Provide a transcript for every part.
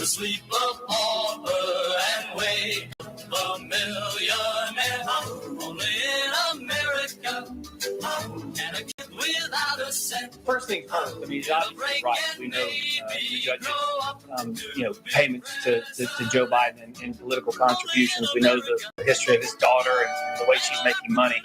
to sleep upon her and wake a millionaire. Only in America can a kid without a cent. First thing first, I mean, he's obviously right. We know the judge's, payments to Joe Biden and political contributions. We know the history of his daughter and the way she's making money.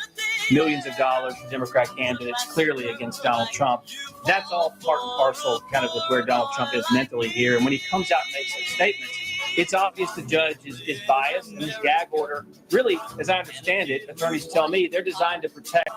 Millions of dollars for Democrat candidates, clearly against Donald Trump. That's all part and parcel kind of with where Donald Trump is mentally here. And when he comes out and makes those statements, it's obvious the judge is biased. And this gag order, really, as I understand it, attorneys tell me, they're designed to protect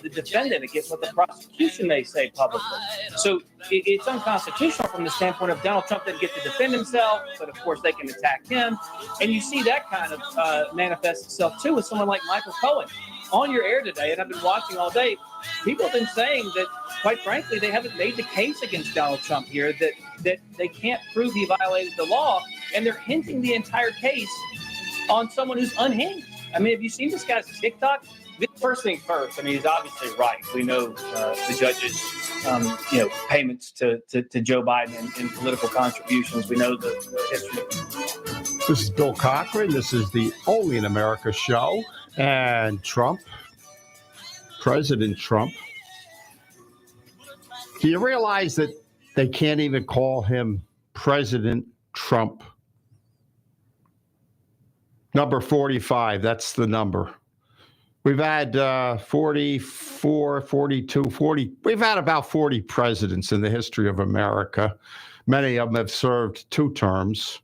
the defendant against what the prosecution may say publicly. So it's unconstitutional from the standpoint of Donald Trump doesn't get to defend himself, but of course they can attack him. And you see that kind of manifest itself, too, with someone like Michael Cohen. On your air today, and I've been watching all day, people have been saying that, quite frankly, they haven't made the case against Donald Trump here, that they can't prove he violated the law, and they're hinting the entire case on someone who's unhinged. I mean, have you seen this guy's TikTok? First thing first, I mean, he's obviously right. We know the judge's, payments to Joe Biden and political contributions. We know the history. This is Bill Cochran. This is the Only in America show. And Trump, President Trump, do you realize that they can't even call him President Trump? Number 45, that's the number. We've had 44, 42, 40. We've had about 40 presidents in the history of America. Many of them have served 2 terms.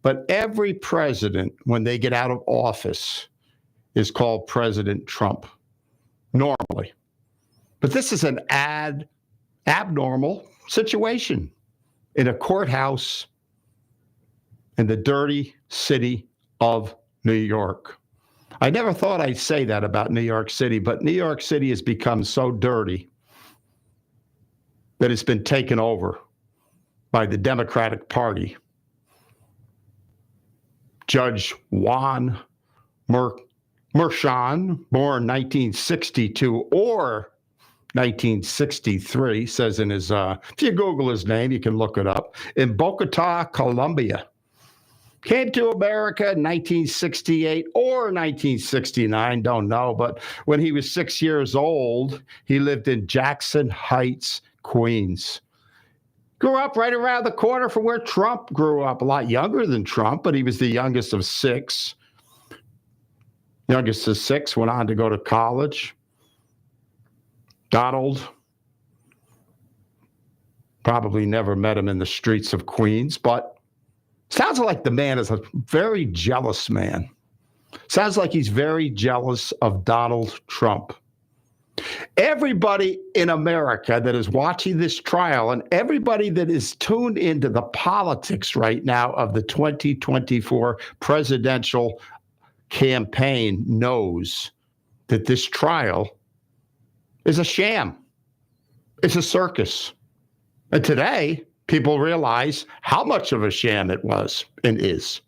But every president, when they get out of office, is called President Trump, normally. But this is an abnormal situation in a courthouse in the dirty city of New York. I never thought I'd say that about New York City, but New York City has become so dirty that it's been taken over by the Democratic Party. Judge Juan Merchan, born 1962 or 1963, says in his, if you Google his name, you can look it up, in Bogota, Colombia. Came to America in 1968 or 1969, don't know, but when he was 6 years old, he lived in Jackson Heights, Queens. Grew up right around the corner from where Trump grew up, a lot younger than Trump, but he was the youngest of 6. Youngest of 6, went on to go to college. Donald, probably never met him in the streets of Queens, but sounds like the man is a very jealous man. Sounds like he's very jealous of Donald Trump. Everybody in America that is watching this trial and everybody that is tuned into the politics right now of the 2024 presidential campaign knows that this trial is a sham. It's a circus. And today, people realize how much of a sham it was and is.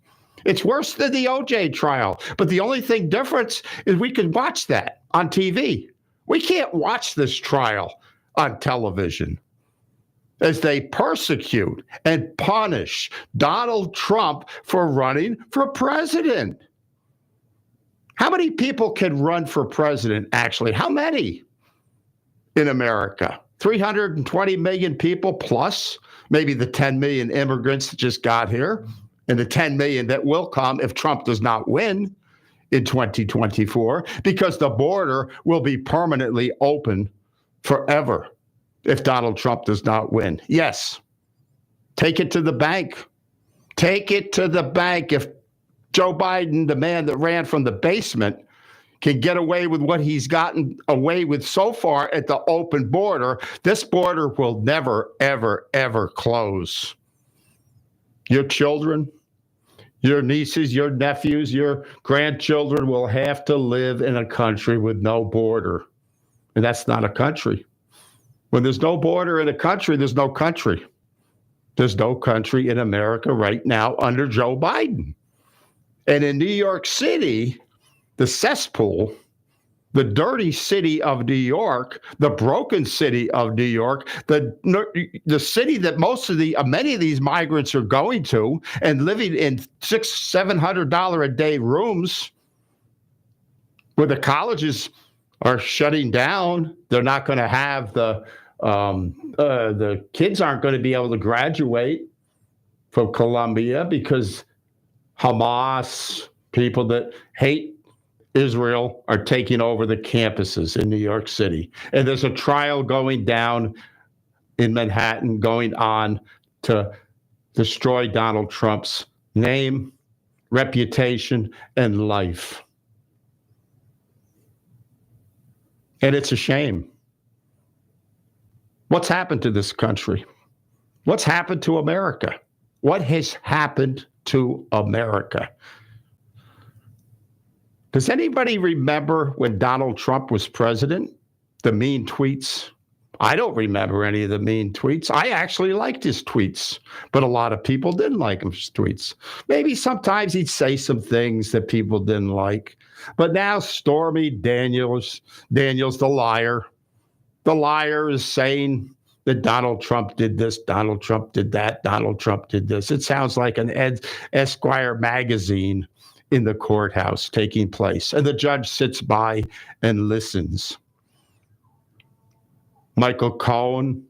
It's worse than the OJ trial. But the only thing difference is we can watch that on TV. We can't watch this trial on television as they persecute and punish Donald Trump for running for president. How many people can run for president, actually? How many in America? 320 million people plus maybe the 10 million immigrants that just got here and the 10 million that will come if Trump does not win in 2024, because the border will be permanently open forever if Donald Trump does not win. Yes, take it to the bank. Take it to the bank. If Joe Biden, the man that ran from the basement, can get away with what he's gotten away with so far at the open border, this border will never, ever, ever close. Your children, your nieces, your nephews, your grandchildren will have to live in a country with no border. And that's not a country. When there's no border in a country, there's no country. There's no country in America right now under Joe Biden. And in New York City, the cesspool the dirty city of New York, the broken city of New York, the city that many of these migrants are going to and living in $600-700 a day rooms, where the colleges are shutting down. They're not going to have the kids aren't going to be able to graduate from Columbia because Hamas, people that hate Israel, are taking over the campuses in New York City. And there's a trial going down in Manhattan going on to destroy Donald Trump's name, reputation, and life. And it's a shame. What's happened to this country? What's happened to America? What has happened to America? Does anybody remember when Donald Trump was president? The mean tweets? I don't remember any of the mean tweets. I actually liked his tweets, but a lot of people didn't like his tweets. Maybe sometimes he'd say some things that people didn't like. But now Stormy Daniels, the liar is saying that Donald Trump did this, Donald Trump did that, Donald Trump did this. It sounds like an Esquire magazine in the courthouse taking place. And the judge sits by and listens. Michael Cohen,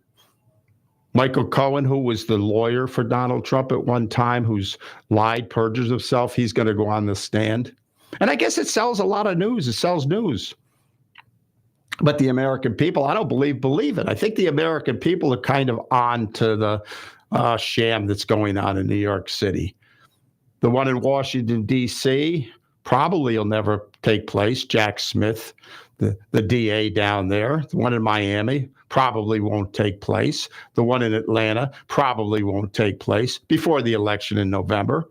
who was the lawyer for Donald Trump at one time, who's lied, perjures himself, he's going to go on the stand. And I guess it sells a lot of news. It sells news. But the American people, I don't believe it. I think the American people are kind of on to the sham that's going on in New York City. The one in Washington, D.C., probably will never take place. Jack Smith, the DA down there. The one in Miami probably won't take place. The one in Atlanta probably won't take place before the election in November,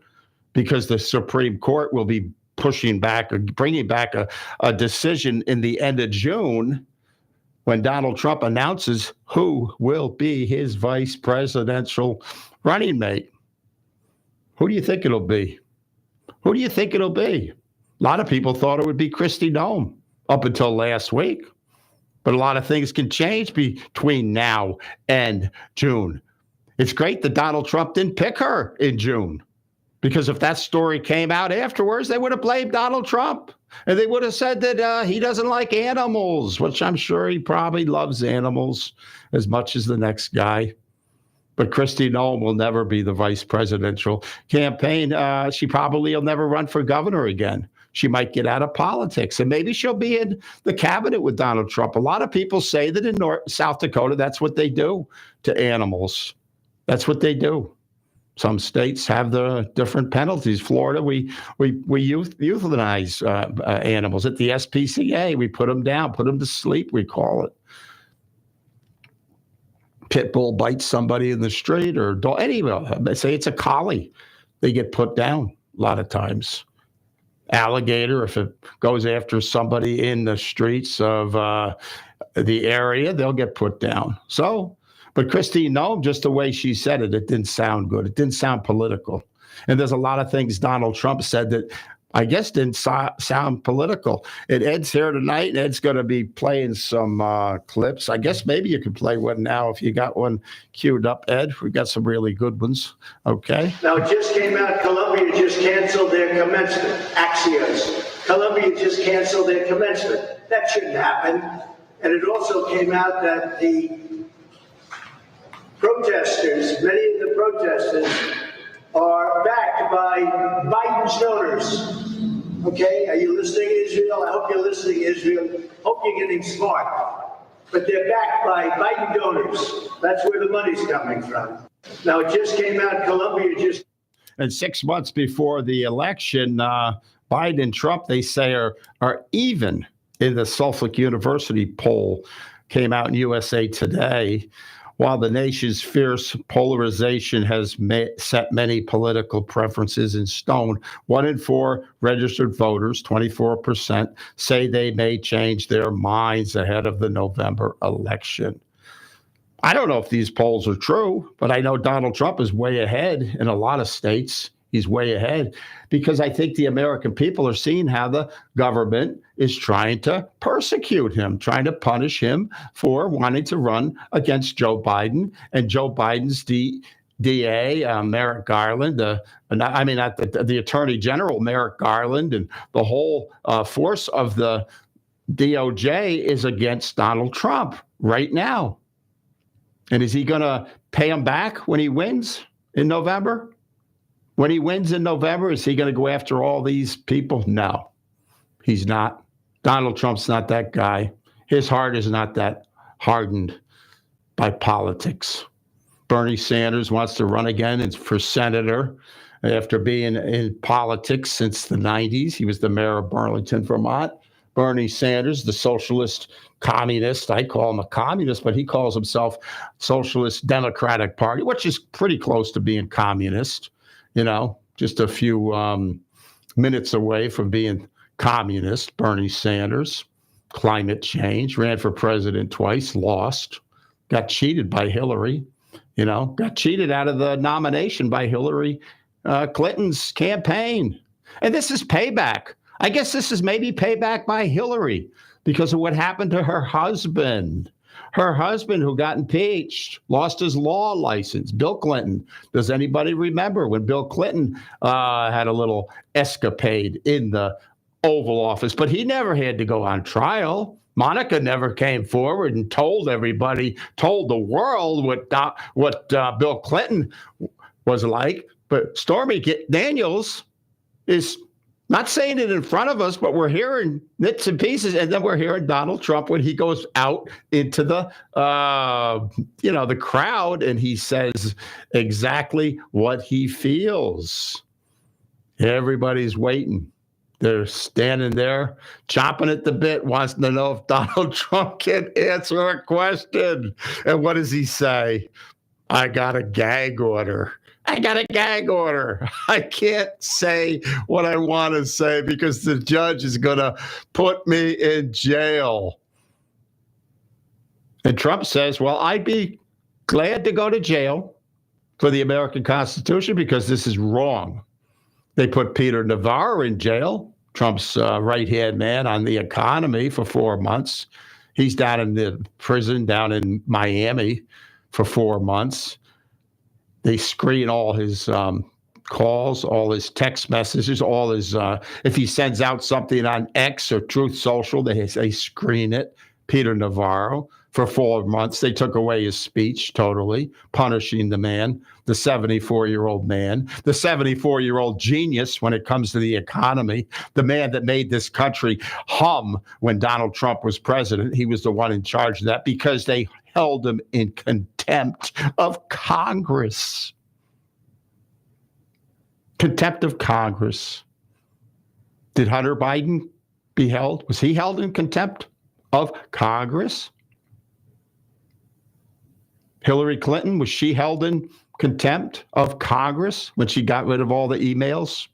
because the Supreme Court will be pushing back or bringing back a decision in the end of June when Donald Trump announces who will be his vice presidential running mate. Who do you think it'll be? Who do you think it'll be? A lot of people thought it would be Kristi Noem up until last week. But a lot of things can change between now and June. It's great that Donald Trump didn't pick her in June, because if that story came out afterwards, they would have blamed Donald Trump. And they would have said that he doesn't like animals, which I'm sure he probably loves animals as much as the next guy. But Kristi Noem will never be the vice presidential campaign. She probably will never run for governor again. She might get out of politics, and maybe she'll be in the cabinet with Donald Trump. A lot of people say that in South Dakota, that's what they do to animals. That's what they do. Some states have the different penalties. Florida, we euthanize animals at the SPCA. We put them down, put them to sleep, we call it. Pit bull bites somebody in the street, or anyway, say it's a collie, they get put down a lot of times. Alligator, if it goes after somebody in the streets of the area, they'll get put down. So, but Kristi Noem, just the way she said it, it didn't sound good. It didn't sound political. And there's a lot of things Donald Trump said that I guess didn't sound political. And Ed's here tonight, and Ed's going to be playing some clips. I guess maybe you could play one now if you got one queued up, Ed. We've got some really good ones. Okay. Now, it just came out, Columbia just canceled their commencement. Axios. Columbia just canceled their commencement. That shouldn't happen. And it also came out that the protesters, many of the protesters, are backed by Biden's donors. Okay, are you listening, Israel? I hope you're listening, Israel. Hope you're getting smart. But they're backed by Biden donors. That's where the money's coming from. Now, it just came out, Columbia just... And 6 months before the election, Biden and Trump, they say, are even in the Suffolk University poll, came out in USA Today. While the nation's fierce polarization has set many political preferences in stone, 1 in 4 registered voters, 24%, say they may change their minds ahead of the November election. I don't know if these polls are true, but I know Donald Trump is way ahead in a lot of states. He's way ahead because I think the American people are seeing how the government is trying to persecute him, trying to punish him for wanting to run against Joe Biden and Joe Biden's DA, Merrick Garland, the Attorney General, Merrick Garland, and the whole force of the DOJ is against Donald Trump right now. And is he going to pay him back when he wins in November? When he wins in November, is he going to go after all these people? No, he's not. Donald Trump's not that guy. His heart is not that hardened by politics. Bernie Sanders wants to run again for senator after being in politics since the 90s. He was the mayor of Burlington, Vermont. Bernie Sanders, the socialist communist. I call him a communist, but he calls himself Socialist Democratic Party, which is pretty close to being communist, just a few minutes away from being communist. Bernie Sanders, climate change, ran for president twice, lost, got cheated by Hillary, got cheated out of the nomination by Hillary Clinton's campaign. And this is payback. I guess this is maybe payback by Hillary because of what happened to her husband. Her husband, who got impeached, lost his law license. Bill Clinton. Does anybody remember when Bill Clinton had a little escapade in the Oval Office? But he never had to go on trial. Monica never came forward and told the world what Bill Clinton was like. But Stormy Daniels is not saying it in front of us, but we're hearing bits and pieces, and then we're hearing Donald Trump when he goes out into the crowd, and he says exactly what he feels. Everybody's waiting. They're standing there, chomping at the bit, wants to know if Donald Trump can answer a question. And what does he say? I got a gag order. I got a gag order. I can't say what I want to say because the judge is going to put me in jail. And Trump says, well, I'd be glad to go to jail for the American Constitution because this is wrong. They put Peter Navarro in jail, Trump's right-hand man on the economy, for 4 months. He's down in the prison down in Miami for 4 months. They screen all his calls, all his text messages, all his, if he sends out something on X or Truth Social, they screen it. Peter Navarro, for 4 months, they took away his speech totally, punishing the man, the 74-year-old man, the 74-year-old genius when it comes to the economy, the man that made this country hum when Donald Trump was president. He was the one in charge of that because they held him in contempt of Congress. Contempt of Congress. Did Hunter Biden was he held in contempt of Congress? Hillary Clinton, was she held in contempt of Congress when she got rid of all the emails?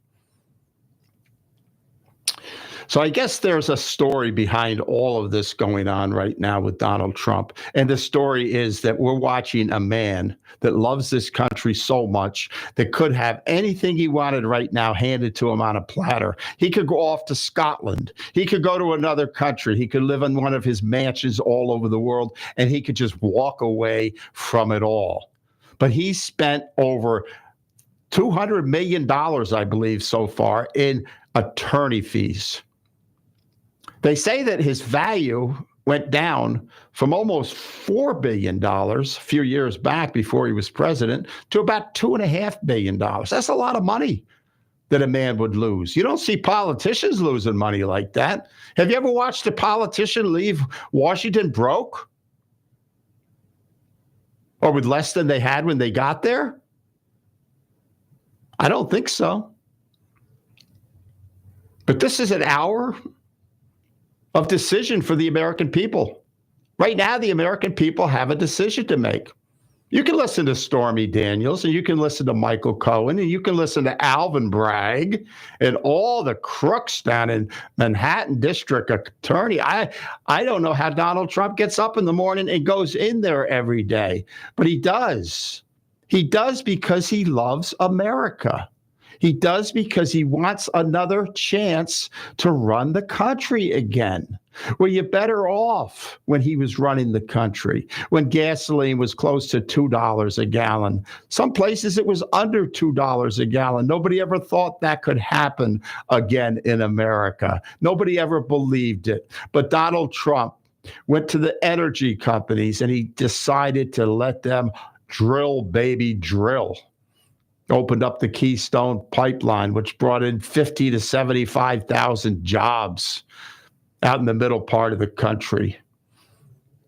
So I guess there's a story behind all of this going on right now with Donald Trump. And the story is that we're watching a man that loves this country so much that could have anything he wanted right now handed to him on a platter. He could go off to Scotland. He could go to another country. He could live in one of his mansions all over the world, and he could just walk away from it all. But he spent over $200 million, I believe, so far in attorney fees. They say that his value went down from almost $4 billion a few years back before he was president to about $2.5 billion. That's a lot of money that a man would lose. You don't see politicians losing money like that. Have you ever watched a politician leave Washington broke? Or with less than they had when they got there? I don't think so. But this is an hour of decision for the American people. Right now, the American people have a decision to make. You can listen to Stormy Daniels, and you can listen to Michael Cohen, and you can listen to Alvin Bragg and all the crooks down in Manhattan District Attorney. I don't know how Donald Trump gets up in the morning and goes in there every day, but he does. He does because he loves America. He does because he wants another chance to run the country again. Well, you're better off when he was running the country, when gasoline was close to $2 a gallon. Some places it was under $2 a gallon. Nobody ever thought that could happen again in America. Nobody ever believed it. But Donald Trump went to the energy companies and he decided to let them drill, baby, drill. Opened up the Keystone Pipeline, which brought in 50 to 75,000 jobs out in the middle part of the country.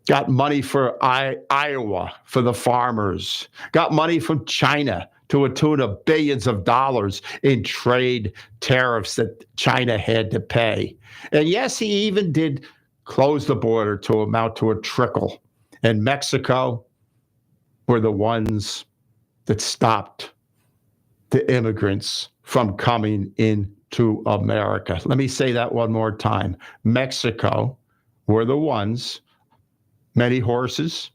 Got money for Iowa, for the farmers. Got money from China to a tune of billions of dollars in trade tariffs that China had to pay. And yes, he even did close the border to amount to a trickle. And Mexico were the ones that stopped the immigrants from coming into America. Let me say that one more time. Mexico were the ones, many horses,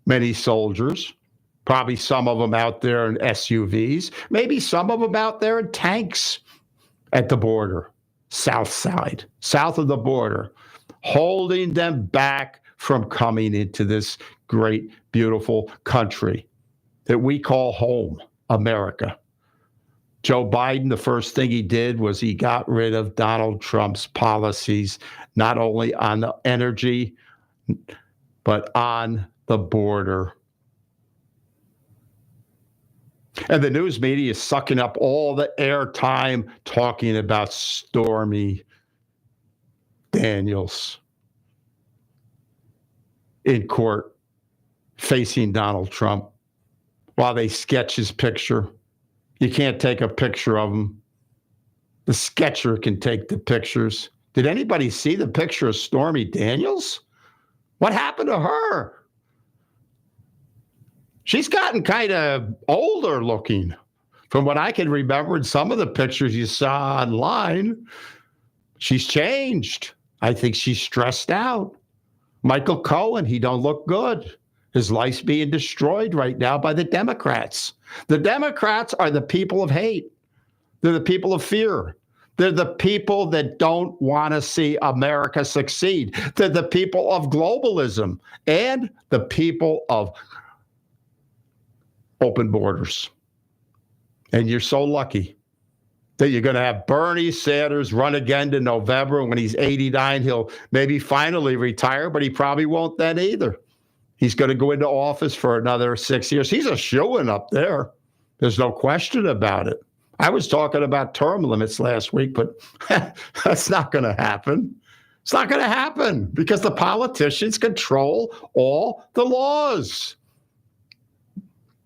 many soldiers, probably some of them out there in SUVs, maybe some of them out there in tanks at the border, south side, south of the border, holding them back from coming into this great, beautiful country that we call home, America. Joe Biden, the first thing he did was he got rid of Donald Trump's policies, not only on the energy, but on the border. And the news media is sucking up all the airtime talking about Stormy Daniels in court facing Donald Trump while they sketch his picture. You can't take a picture of him. The sketcher can take the pictures. Did anybody see the picture of Stormy Daniels? What happened to her? She's gotten kind of older looking. From what I can remember in some of the pictures you saw online, she's changed. I think she's stressed out. Michael Cohen, he don't look good. His life's being destroyed right now by the Democrats. The Democrats are the people of hate. They're the people of fear. They're the people that don't want to see America succeed. They're the people of globalism and the people of open borders. And you're so lucky that you're going to have Bernie Sanders run again in November. When he's 89, he'll maybe finally retire, but he probably won't then either. He's going to go into office for another 6 years. He's a shoo-in up there. There's no question about it. I was talking about term limits last week, but that's not going to happen. It's not going to happen because the politicians control all the laws.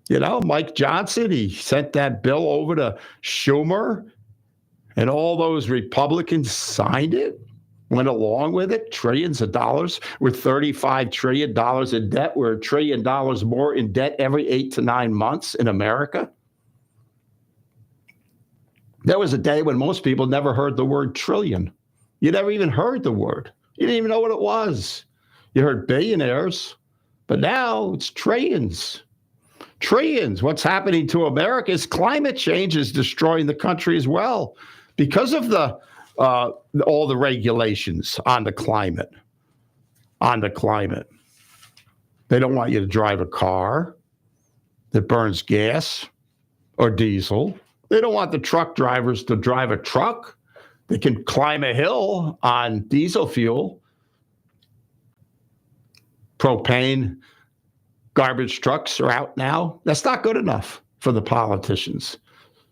You know, Mike Johnson, he sent that bill over to Schumer, and all those Republicans signed it. Went along with it, trillions of dollars. With $35 trillion in debt. We're $1 trillion more in debt every 8 to 9 months in America. There was a day when most people never heard the word trillion. You never even heard the word. You didn't even know what it was. You heard billionaires, but now it's trillions. Trillions. What's happening to America is climate change is destroying the country as well because of all the regulations on the climate. They don't want you to drive a car that burns gas or diesel. They don't want the truck drivers to drive a truck that can climb a hill on diesel fuel. Propane garbage trucks are out now. That's not good enough for the politicians.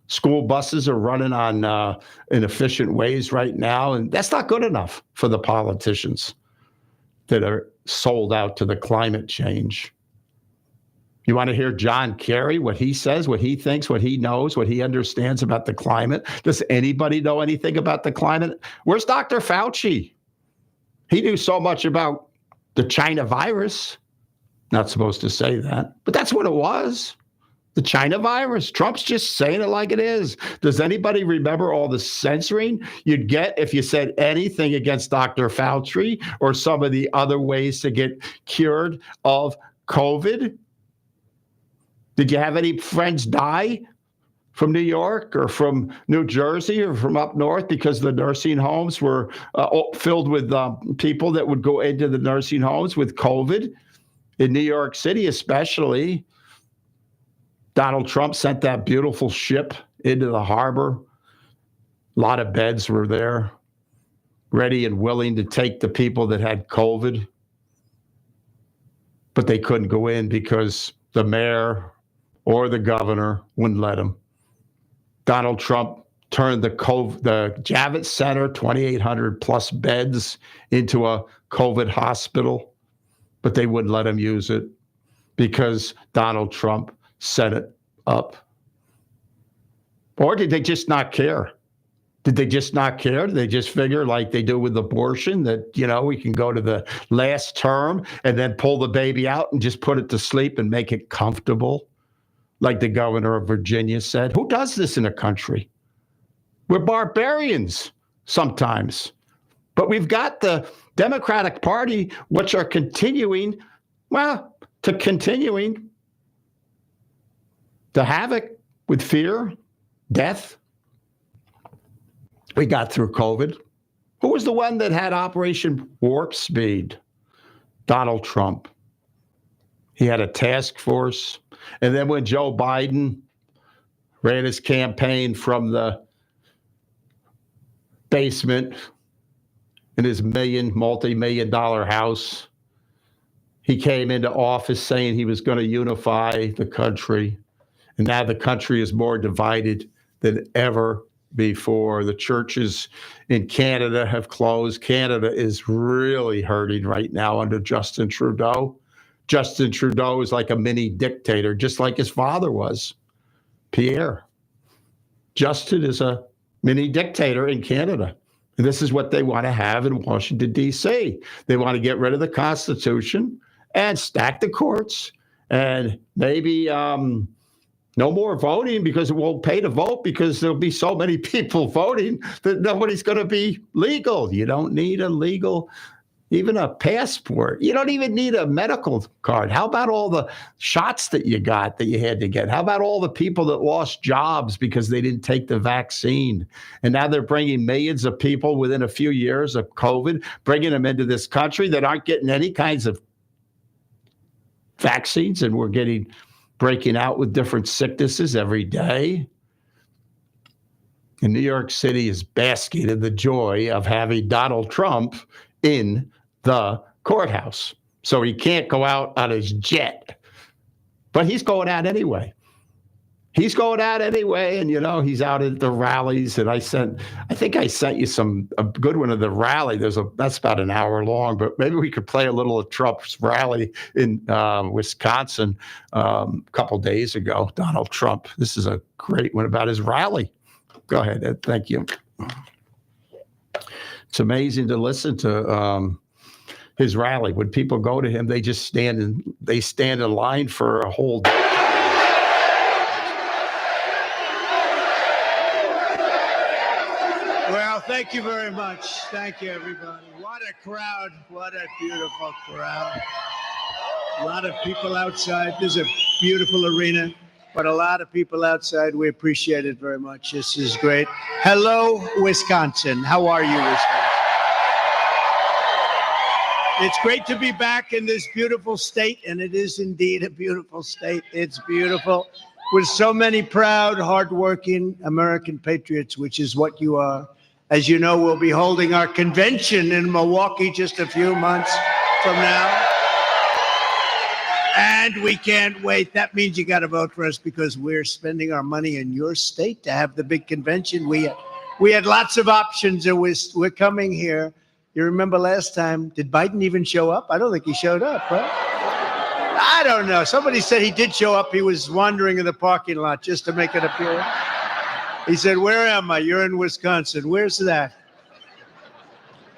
School buses are running on inefficient ways right now, and that's not good enough for the politicians that are sold out to the climate change. You want to hear John Kerry, what he says, what he thinks, what he knows, what he understands about the climate? Does anybody know anything about the climate? Where's Dr. Fauci? He knew so much about the China virus. Not supposed to say that, but that's what it was. The China virus. Trump's just saying it like it is. Does anybody remember all the censoring you'd get if you said anything against Dr. Fauci or some of the other ways to get cured of COVID? Did you have any friends die from New York or from New Jersey or from up north because the nursing homes were filled with people that would go into the nursing homes with COVID. In New York City especially, Donald Trump sent that beautiful ship into the harbor. A lot of beds were there, ready and willing to take the people that had COVID. But they couldn't go in because the mayor or the governor wouldn't let them. Donald Trump turned the Javits Center, 2,800 plus beds, into a COVID hospital, but they wouldn't let him use it because Donald Trump set it up. Or did they just not care? Did they just not care? Did they just figure like they do with abortion that, we can go to the last term and then pull the baby out and just put it to sleep and make it comfortable? Like the governor of Virginia said. Who does this in a country? We're barbarians sometimes. But we've got the Democratic Party, which are continuing the havoc with fear, death. We got through COVID. Who was the one that had Operation Warp Speed? Donald Trump. He had a task force. And then when Joe Biden ran his campaign from the basement in his multi-million dollar house, he came into office saying he was going to unify the country. And now the country is more divided than ever before. The churches in Canada have closed. Canada is really hurting right now under Justin Trudeau. Justin Trudeau is like a mini dictator, just like his father was, Pierre. Justin is a mini dictator in Canada. And this is what they want to have in Washington, D.C. They want to get rid of the Constitution and stack the courts and maybe no more voting because it won't pay to vote because there'll be so many people voting that nobody's going to be legal. You don't need a legal, even a passport. You don't even need a medical card. How about all the shots that you got that you had to get? How about all the people that lost jobs because they didn't take the vaccine? And now they're bringing millions of people within a few years of COVID, bringing them into this country that aren't getting any kinds of vaccines, and we're breaking out with different sicknesses every day. And New York City is basking in the joy of having Donald Trump in the courthouse. So he can't go out on his jet, but he's going out anyway. And he's out at the rallies. And I think I sent you a good one of the rally. That's about an hour long, but maybe we could play a little of Trump's rally in Wisconsin a couple days ago. Donald Trump. This is a great one about his rally. Go ahead, Ed. Thank you. It's amazing to listen to his rally. When people go to him, they just stand in line for a whole day. Well, thank you very much. Thank you, everybody. What a crowd. What a beautiful crowd. A lot of people outside. This is a beautiful arena, but a lot of people outside. We appreciate it very much. This is great. Hello, Wisconsin. How are you, Wisconsin? It's great to be back in this beautiful state, and it is indeed a beautiful state. It's beautiful with so many proud, hardworking American patriots, which is what you are. As you know, we'll be holding our convention in Milwaukee just a few months from now. And we can't wait. That means you got to vote for us because we're spending our money in your state to have the big convention. We had lots of options, and we're coming here. You remember last time, did Biden even show up? I don't think he showed up, right? I don't know. Somebody said he did show up. He was wandering in the parking lot just to make an appearance. He said, "Where am I?" You're in Wisconsin. Where's that?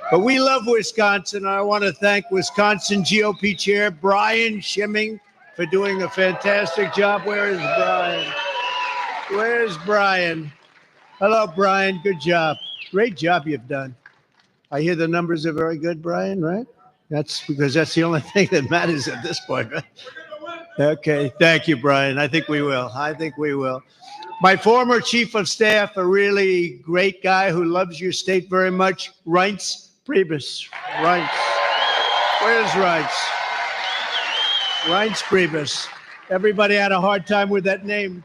But we love Wisconsin. I want to thank Wisconsin GOP Chair Brian Schimming for doing a fantastic job. Where is Brian? Where's Brian? Hello, Brian. Good job. Great job you've done. I hear the numbers are very good, Brian, right? That's because that's the only thing that matters at this point, right? Okay, thank you, Brian. I think we will. I think we will. My former chief of staff, a really great guy who loves your state very much, Reince Priebus. Reince. Where's Reince? Reince Priebus. Everybody had a hard time with that name.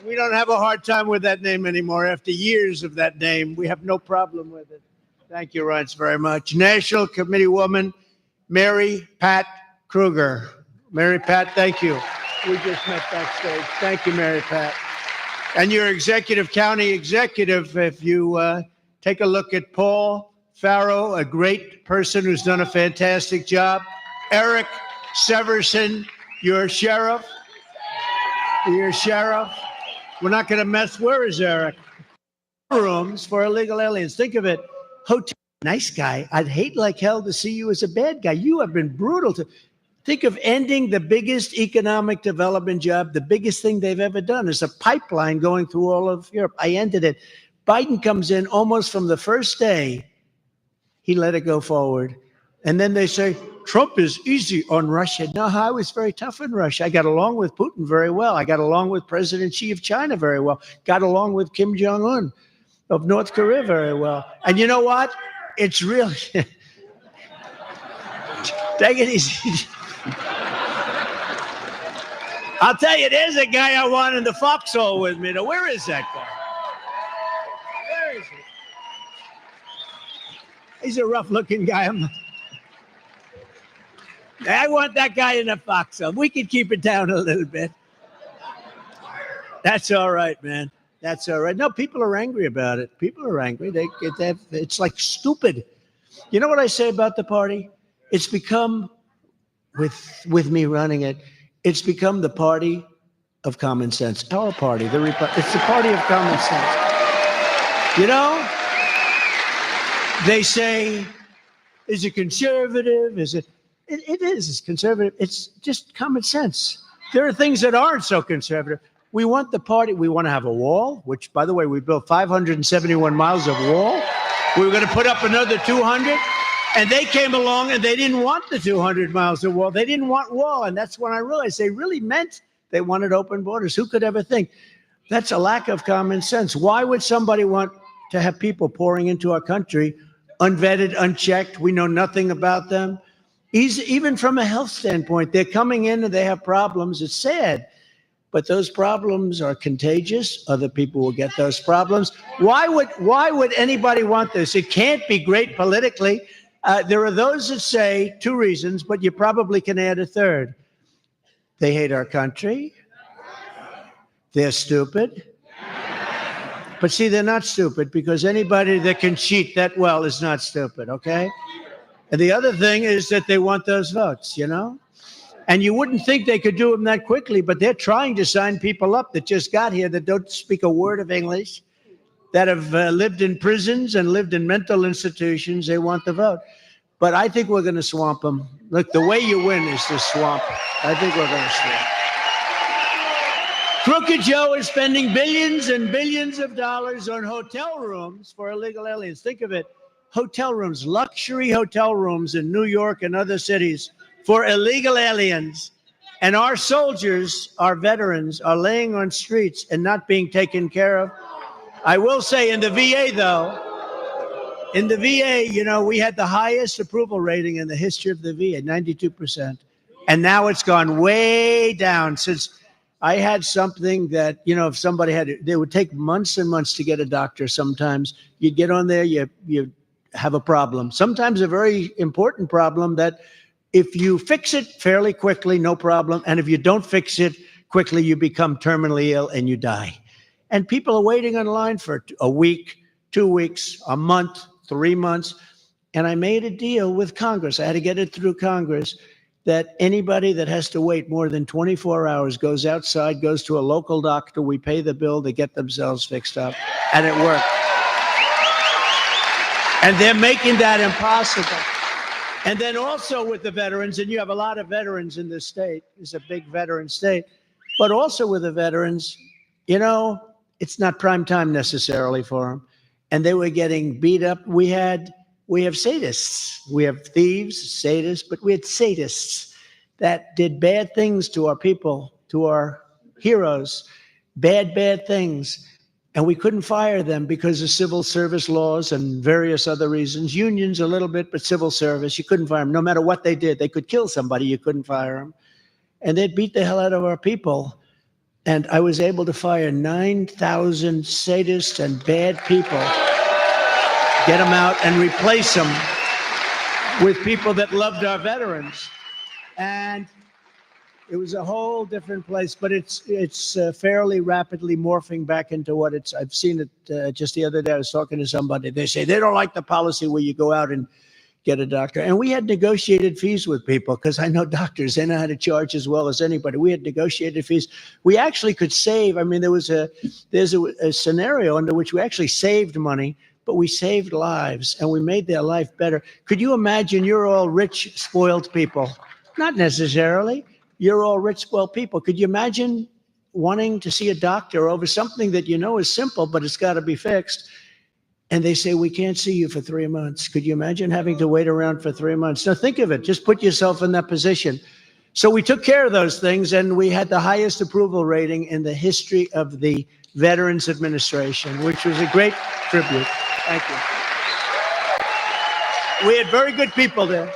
We don't have a hard time with that name anymore. After years of that name, we have no problem with it. Thank you, Reince, very much. National Committee woman, Mary Pat Kruger. Mary Pat, thank you. We just met backstage. Thank you, Mary Pat. And your executive, county executive, if you take a look at Paul Farrow, a great person who's done a fantastic job. Eric Severson, your sheriff. Your sheriff. We're not going to mess. Where is Eric? Rooms for illegal aliens. Think of it. Hotel. Nice guy. I'd hate like hell to see you as a bad guy. You have been brutal to. Think of ending the biggest economic development job, the biggest thing they've ever done is a pipeline going through all of Europe. I ended it. Biden comes in almost from the first day. He let it go forward. And then they say, Trump is easy on Russia. No, I was very tough on Russia. I got along with Putin very well. I got along with President Xi of China very well. Got along with Kim Jong-un of North Korea very well. And you know what? It's really... Take it easy. I'll tell you, there's a guy I want in the foxhole with me. Now, where is that guy? Where is he? He's a rough-looking guy. I want that guy in the foxhole. We can keep it down a little bit. That's all right, man. That's all right. No, people are angry about it. People are angry. They get that. It's like stupid. You know what I say about the party? It's become, with me running it, it's become the party of common sense. Our party, it's the party of common sense. You know, they say, is it conservative? Is it? It is. It's conservative. It's just common sense. There are things that aren't so conservative. We want the party. We want to have a wall, which, by the way, we built 571 miles of wall. We were going to put up another 200. And they came along and they didn't want the 200 miles of wall. They didn't want wall. And that's when I realized they really meant they wanted open borders. Who could ever think? That's a lack of common sense. Why would somebody want to have people pouring into our country, unvetted, unchecked? We know nothing about them. Even from a health standpoint, they're coming in and they have problems. It's sad. But those problems are contagious. Other people will get those problems. Why would anybody want this? It can't be great politically. There are those that say two reasons, but you probably can add a third. They hate our country. They're stupid. But see, they're not stupid because anybody that can cheat that well is not stupid, okay? And the other thing is that they want those votes, you know? And you wouldn't think they could do them that quickly, but they're trying to sign people up that just got here that don't speak a word of English, that have lived in prisons and lived in mental institutions. They want the vote. But I think we're going to swamp them. Look, the way you win is to swamp them. I think we're going to swamp them. Crooked Joe is spending billions and billions of dollars on hotel rooms for illegal aliens. Think of it. Hotel rooms, luxury hotel rooms in New York and other cities for illegal aliens. And our soldiers, our veterans, are laying on streets and not being taken care of. I will say in the VA, though, in the VA, you know, we had the highest approval rating in the history of the VA, 92%. And now it's gone way down since I had something that, you know, if somebody had it, they would take months and months to get a doctor sometimes. You get on there, you have a problem. Sometimes a very important problem that if you fix it fairly quickly, no problem. And if you don't fix it quickly, you become terminally ill and you die. And people are waiting on line for a week, 2 weeks, a month, 3 months. And I made a deal with Congress. I had to get it through Congress that anybody that has to wait more than 24 hours goes outside, goes to a local doctor. We pay the bill. They get themselves fixed up. And it worked. And they're making that impossible. And then also with the veterans, and you have a lot of veterans in this state. It's a big veteran state. But also with the veterans, you know, it's not prime time necessarily for them. And they were getting beat up. We have sadists. We have thieves, sadists, but we had sadists that did bad things to our people, to our heroes, bad things. And we couldn't fire them because of civil service laws and various other reasons. Unions a little bit, but civil service, you couldn't fire them. No matter what they did, they could kill somebody, you couldn't fire them. And they'd beat the hell out of our people. And I was able to fire 9,000 sadists and bad people, get them out and replace them with people that loved our veterans. And it was a whole different place, but it's fairly rapidly morphing back into what it's. I've seen it just the other day. I was talking to somebody. They say they don't like the policy where you go out and get a doctor. And we had negotiated fees with people because I know doctors, they know how to charge as well as anybody. We had negotiated fees. We actually could save. I mean, there's a scenario under which we actually saved money, but we saved lives and we made their life better. Could you imagine you're all rich, spoiled people? Not necessarily. You're all rich, spoiled people. Could you imagine wanting to see a doctor over something that you know is simple, but it's got to be fixed? And they say, we can't see you for 3 months. Could you imagine having to wait around for 3 months? Now think of it. Just put yourself in that position. So we took care of those things, and we had the highest approval rating in the history of the Veterans Administration, which was a great tribute. Thank you. We had very good people there.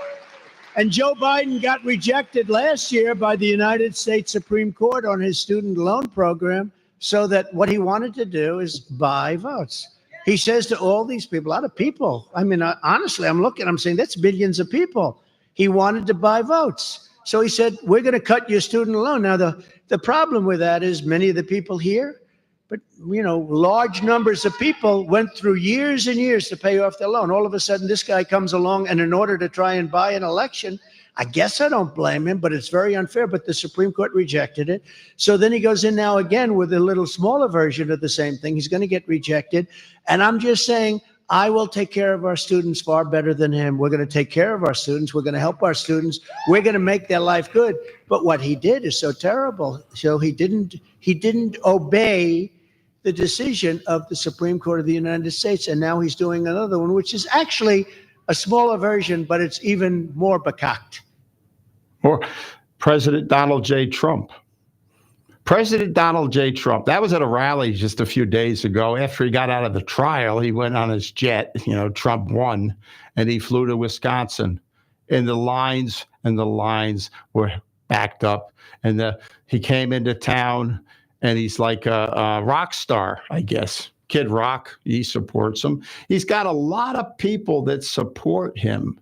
And Joe Biden got rejected last year by the United States Supreme Court on his student loan program, so that what he wanted to do is buy votes. He says to all these people, a lot of people, I mean, honestly, I'm saying that's millions of people. He wanted to buy votes. So he said, we're going to cut your student loan. Now, the problem with that is many of the people here, but, large numbers of people went through years and years to pay off their loan. All of a sudden, this guy comes along, and in order to try and buy an election, I guess I don't blame him, but it's very unfair. But the Supreme Court rejected it. So then he goes in now again with a little smaller version of the same thing. He's going to get rejected. And I'm just saying, I will take care of our students far better than him. We're going to take care of our students. We're going to help our students. We're going to make their life good. But what he did is so terrible. So he didn't obey the decision of the Supreme Court of the United States. And now he's doing another one, which is actually a smaller version, but it's even more bekakt. Or President Donald J. Trump. President Donald J. Trump. That was at a rally just a few days ago. After he got out of the trial, he went on his jet. Trump won, and he flew to Wisconsin. And the lines were backed up. And he came into town, and he's like a rock star, I guess. Kid Rock, he supports him. He's got a lot of people that support him.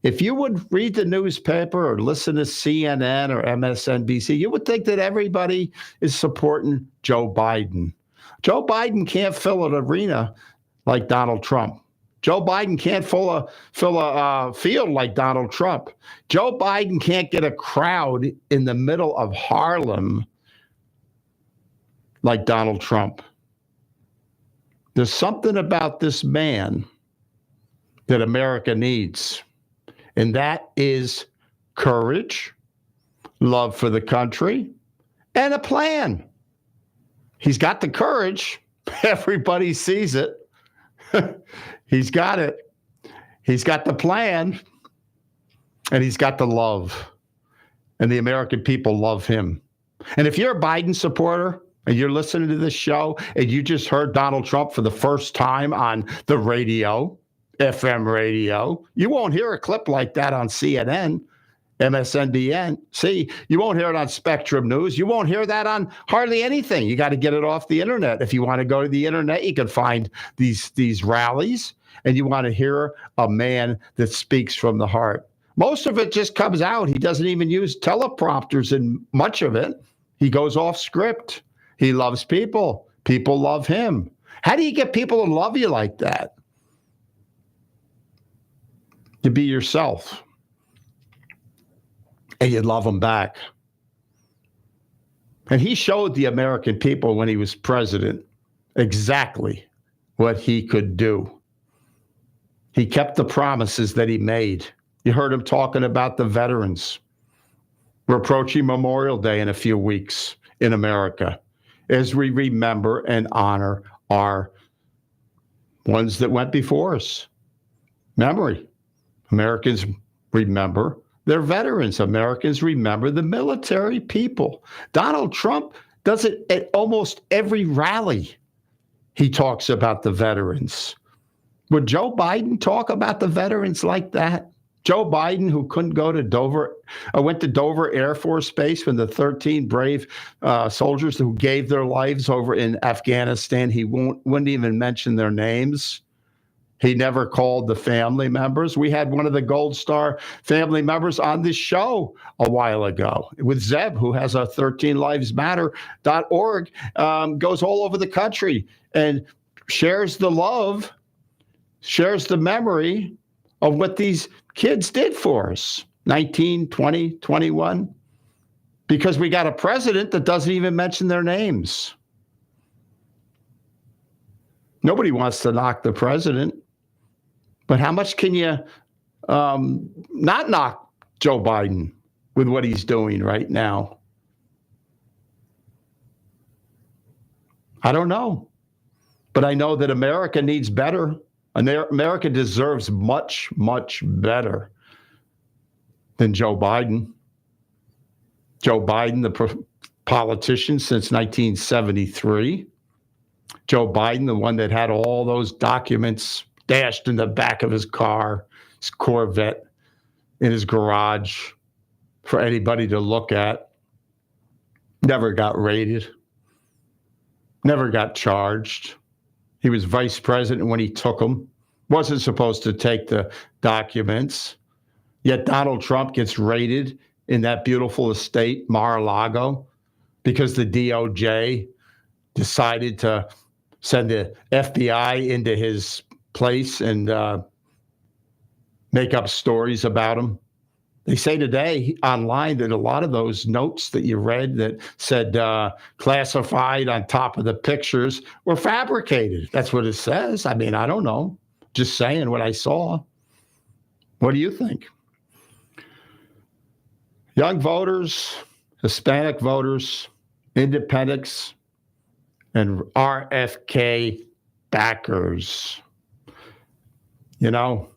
If you would read the newspaper or listen to CNN or MSNBC, you would think that everybody is supporting Joe Biden. Joe Biden can't fill an arena like Donald Trump. Joe Biden can't fill a field like Donald Trump. Joe Biden can't get a crowd in the middle of Harlem like Donald Trump. There's something about this man that America needs, and that is courage, love for the country, and a plan. He's got the courage. Everybody sees it. He's got it. He's got the plan, and he's got the love. And the American people love him. And if you're a Biden supporter, and you're listening to this show, and you just heard Donald Trump for the first time on the radio, FM radio, you won't hear a clip like that on CNN, MSNBC. You won't hear it on Spectrum News. You won't hear that on hardly anything. You got to get it off the internet. If you want to go to the internet, you can find these rallies, and you want to hear a man that speaks from the heart. Most of it just comes out. He doesn't even use teleprompters in much of it. He goes off script. He loves people. People love him. How do you get people to love you like that? You be yourself. And you love them back. And he showed the American people when he was president exactly what he could do. He kept the promises that he made. You heard him talking about the veterans. We're approaching Memorial Day in a few weeks in America, as we remember and honor our ones that went before us. Memory. Americans remember They're veterans. Americans remember the military people. Donald Trump does it at almost every rally. He talks about the veterans. Would Joe Biden talk about the veterans like that? Joe Biden, who couldn't go to Dover, went to Dover Air Force Base when the 13 brave soldiers who gave their lives over in Afghanistan, he wouldn't even mention their names. He never called the family members. We had one of the Gold Star family members on this show a while ago with Zeb, who has a 13livesmatter.org, goes all over the country and shares the love, shares the memory of what these kids did for us, 19, 20, 21, because we got a president that doesn't even mention their names. Nobody wants to knock the president. But how much can you not knock Joe Biden with what he's doing right now? I don't know. But I know that America needs better. America deserves much, much better than Joe Biden. Joe Biden, the politician since 1973. Joe Biden, the one that had all those documents dashed in the back of his car, his Corvette, in his garage for anybody to look at. Never got raided. Never got charged. He was vice president when he took them. Wasn't supposed to take the documents. Yet Donald Trump gets raided in that beautiful estate, Mar-a-Lago, because the DOJ decided to send the FBI into his place and make up stories about him. They say today online that a lot of those notes that you read that said classified on top of the pictures were fabricated. That's what it says. I mean, I don't know. Just saying what I saw. What do you think? Young voters, Hispanic voters, independents, and RFK backers. You know,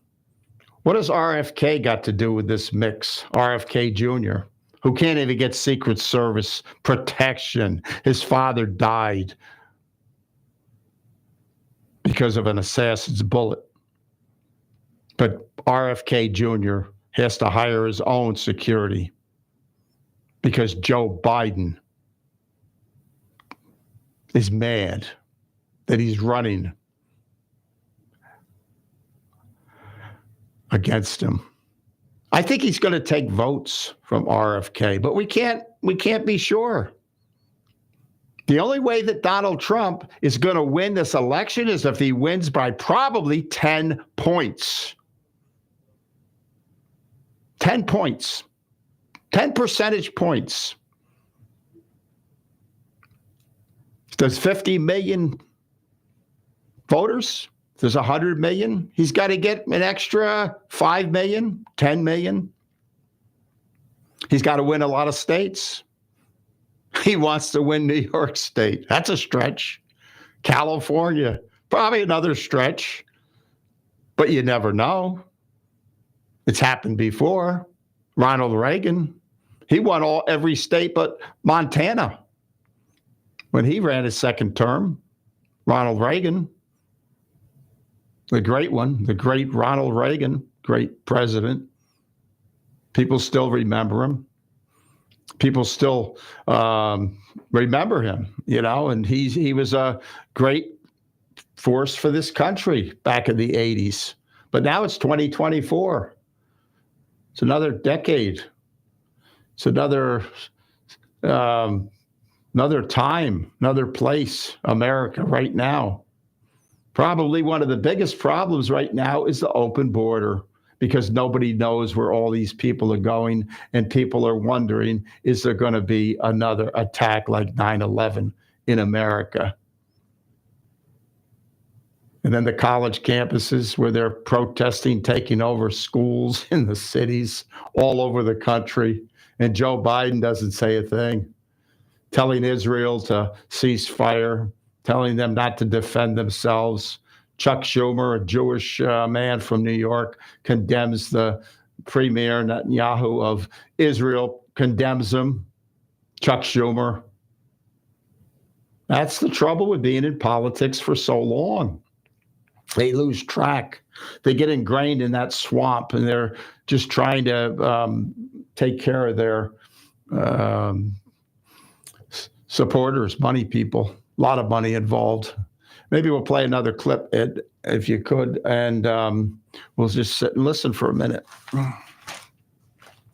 what has RFK got to do with this mix? RFK Jr., who can't even get Secret Service protection. His father died because of an assassin's bullet. But RFK Jr. has to hire his own security because Joe Biden is mad that he's running against him. I think he's going to take votes from RFK, but we can't be sure. The only way that Donald Trump is going to win this election is if he wins by probably 10 points. 10 points. 10 percentage points. There's 50 million voters. There's 100 million. He's got to get an extra 5 million, 10 million. He's got to win a lot of states. He wants to win New York State. That's a stretch. California, probably another stretch. But you never know. It's happened before. Ronald Reagan, he won every state but Montana when he ran his second term. Ronald Reagan, the great one, the great Ronald Reagan, great president. People still remember him. People still remember him, you know, and he was a great force for this country back in the 80s. But now it's 2024. It's another decade. It's another time, another place, America right now. Probably one of the biggest problems right now is the open border, because nobody knows where all these people are going, and people are wondering, is there going to be another attack like 9/11 in America? And then the college campuses where they're protesting, taking over schools in the cities all over the country. And Joe Biden doesn't say a thing, telling Israel to cease fire, telling them not to defend themselves. Chuck Schumer, a Jewish man from New York, condemns the Premier Netanyahu of Israel condemns him. Chuck Schumer. That's the trouble with being in politics for so long. They lose track. They get ingrained in that swamp, and they're just trying to take care of their supporters, money people. A lot of money involved. Maybe we'll play another clip, Ed, if you could, and we'll just sit and listen for a minute.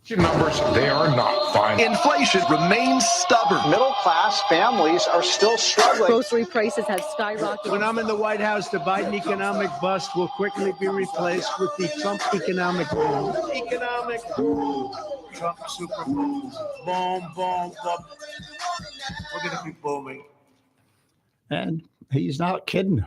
Numbers, they are not fine. Inflation remains stubborn. Middle-class families are still struggling. Grocery prices have skyrocketed. When I'm in the White House, the Biden economic bust will quickly be replaced with the Trump economic boom. Economic boom. Trump super boom. Boom, boom, boom. We're going to be booming. And he's not kidding.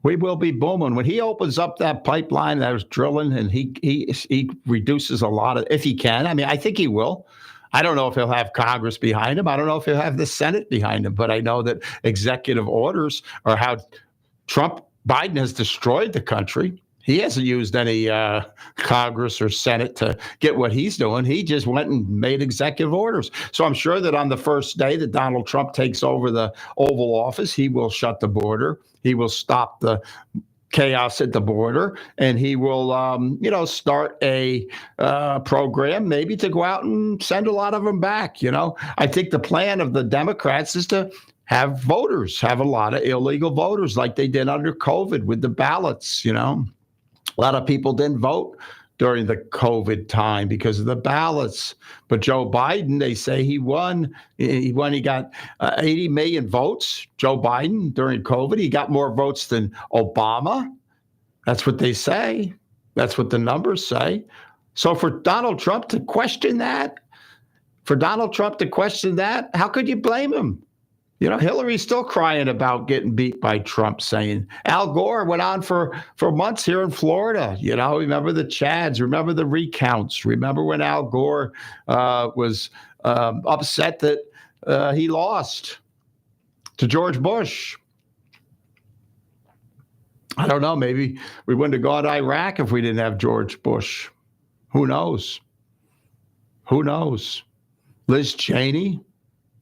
We will be booming. When he opens up that pipeline that was drilling, and he reduces a lot of, if he can. I mean, I think he will. I don't know if he'll have Congress behind him. I don't know if he'll have the Senate behind him. But I know that executive orders are how Biden has destroyed the country. He hasn't used any Congress or Senate to get what he's doing. He just went and made executive orders. So I'm sure that on the first day that Donald Trump takes over the Oval Office, he will shut the border. He will stop the chaos at the border, and he will, start a program maybe to go out and send a lot of them back. I think the plan of the Democrats is to have a lot of illegal voters like they did under COVID with the ballots. A lot of people didn't vote during the COVID time because of the ballots. But Joe Biden, they say he won. He got 80 million votes, Joe Biden, during COVID. He got more votes than Obama. That's what they say. That's what the numbers say. So for Donald Trump to question that, how could you blame him? Hillary's still crying about getting beat by Trump, saying Al Gore went on for months here in Florida. Remember the Chads, remember the recounts, remember when Al Gore was upset that he lost to George Bush. I don't know, maybe we wouldn't have gone to Iraq if we didn't have George Bush. Who knows? Liz Cheney,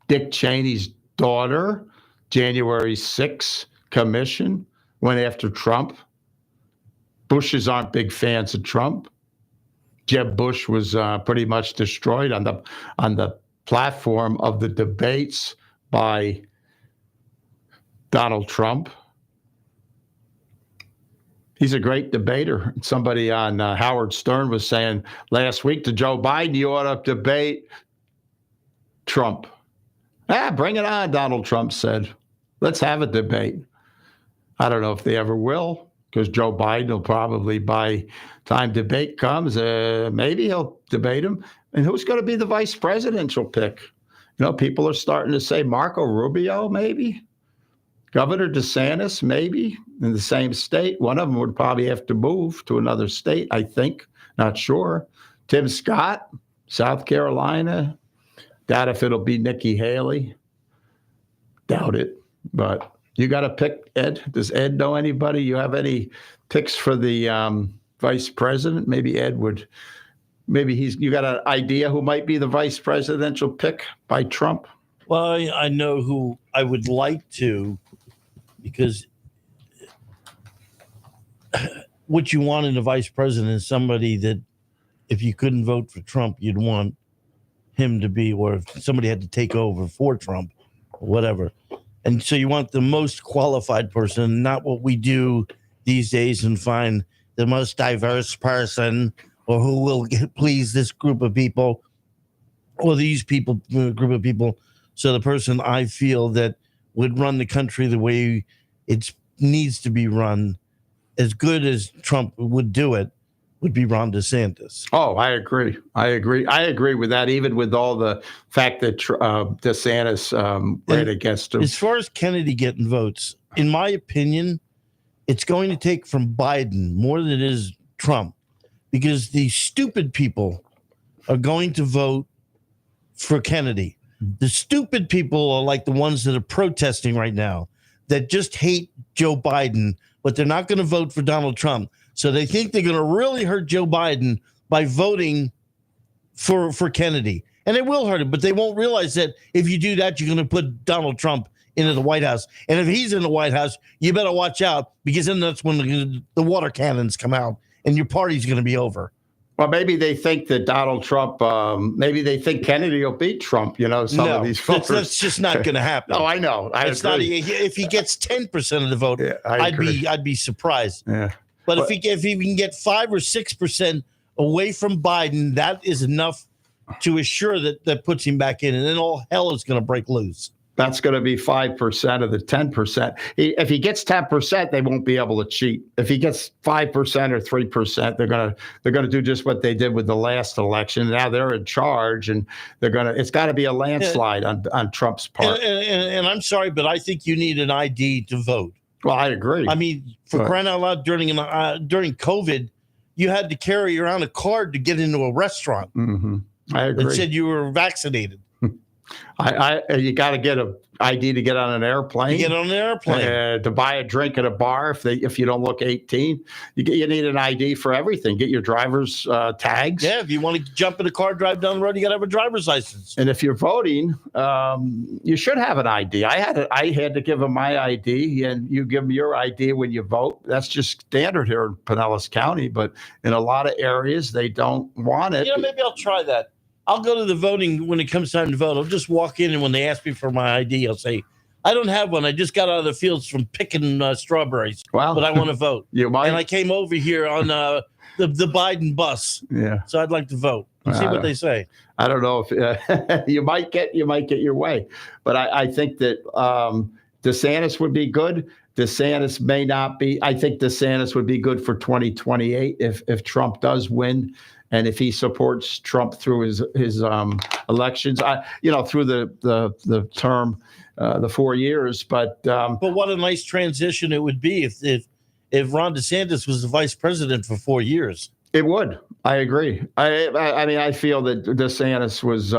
Dick Cheney's daughter, January 6th commission, went after Trump. Bushes aren't big fans of Trump. Jeb Bush was pretty much destroyed on the platform of the debates by Donald Trump. He's a great debater. Somebody on Howard Stern was saying last week to Joe Biden, you ought to debate Trump. Bring it on, Donald Trump said. Let's have a debate. I don't know if they ever will, because Joe Biden will probably, by time debate comes, maybe he'll debate him. And who's going to be the vice presidential pick? People are starting to say Marco Rubio, maybe. Governor DeSantis, maybe, in the same state. One of them would probably have to move to another state, I think. Not sure. Tim Scott, South Carolina. Doubt if it'll be Nikki Haley. Doubt it. But you got to pick, Ed. Does Ed know anybody? You have any picks for the vice president? Maybe Ed would. You got an idea who might be the vice presidential pick by Trump? Well, I know who I would like to, because what you want in a vice president is somebody that if you couldn't vote for Trump, you'd want him to be, or if somebody had to take over for Trump or whatever. And so you want the most qualified person, not what we do these days and find the most diverse person or who will please this group of people or these people, group of people. So the person I feel that would run the country the way it needs to be run, as good as Trump would do it, would be Ron DeSantis. Oh, I agree with that, even with all the fact that DeSantis ran against him. As far as Kennedy getting votes, in my opinion, it's going to take from Biden more than it is Trump, because the stupid people are going to vote for Kennedy. The stupid people are like the ones that are protesting right now that just hate Joe Biden, but they're not going to vote for Donald Trump. So they think they're going to really hurt Joe Biden by voting for Kennedy. And it will hurt him, but they won't realize that if you do that, you're going to put Donald Trump into the White House. And if he's in the White House, you better watch out, because then that's when the water cannons come out and your party's going to be over. Well, maybe they think that Donald Trump, maybe they think Kennedy will beat Trump, some of these voters. That's just not going to happen. Oh, I know. It's not, if he gets 10% of the vote, Yeah, I'd be surprised. Yeah. But if he can get 5 or 6% away from Biden, that is enough to assure that puts him back in, and then all hell is going to break loose. That's going to be 5% of the 10%. If he gets 10%, they won't be able to cheat. If he gets 5% or 3%, they're going to do just what they did with the last election. Now they're in charge, and it's got to be a landslide on Trump's part. And I'm sorry, but I think you need an ID to vote. Well, I agree. I mean, for crying out loud, during COVID, you had to carry around a card to get into a restaurant. Mm-hmm. I agree. That said you were vaccinated. You got to get an ID to get on an airplane. Get on an airplane. To buy a drink at a bar if you don't look 18. You need an ID for everything. Get your driver's tags. Yeah, if you want to jump in a car, drive down the road, you got to have a driver's license. And if you're voting, you should have an ID. I had to give them my ID, and you give them your ID when you vote. That's just standard here in Pinellas County, but in a lot of areas, they don't want it. Maybe I'll try that. I'll go to the voting when it comes time to vote. I'll just walk in, and when they ask me for my ID, I'll say, I don't have one. I just got out of the fields from picking strawberries, but I want to vote. You might. And I came over here on the Biden bus. Yeah. So I'd like to vote. Let's see what they say. I don't know if you might get your way, but I think that DeSantis would be good. DeSantis may not be. I think DeSantis would be good for 2028 if Trump does win. And if he supports Trump through his elections, through the term, the 4 years. But what a nice transition it would be if Ron DeSantis was the vice president for 4 years. It would. I agree. I mean, I feel that DeSantis was